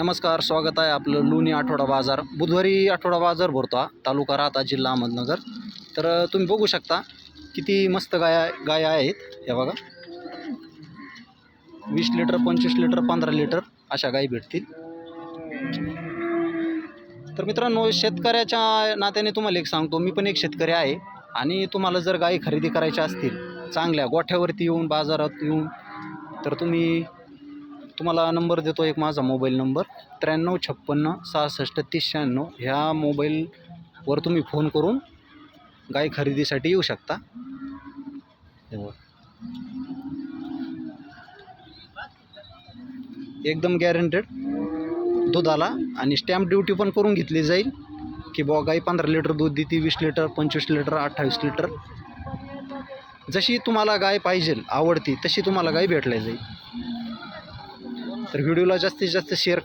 नमस्कार, स्वागत आहे आपलं लोणी आठवडा बाजार. बुधवारी आठवडा बाजार भरतो हा, तालुका राहता, जिल्हा अहमदनगर. तर तुम्ही बघू शकता किती मस्त गाय आहेत. हे बघा, 20 लिटर, 25 लिटर, 15 लिटर अशा गायी भेटतील. तर मित्रांनो, शेतकऱ्याच्या नात्याने तुम्हाला एक सांगतो, मी पण एक शेतकरी आहे. आणि तुम्हाला जर गायी खरेदी करायच्या असतील चांगल्या गोठ्यावरती येऊन, बाजारात येऊन, तर तुम्हाला नंबर देतो एक, माझा मोबाईल नंबर 9356 66 30 96. ह्या मोबाईलवर तुम्ही फोन करून गाय खरेदीसाठी येऊ शकता. एकदम गॅरंटेड दुधाला, आणि स्टॅम्प ड्युटी पण करून घेतली जाईल की बुवा गाय 15 लिटर दूध देते, 20 लिटर, 25 लिटर, 28 लिटर. जशी तुम्हाला गाय पाहिजे, आवडती तशी तुम्हाला गाय भेटली जाईल. तर व्हिडिओला जास्तीत जास्त शेअर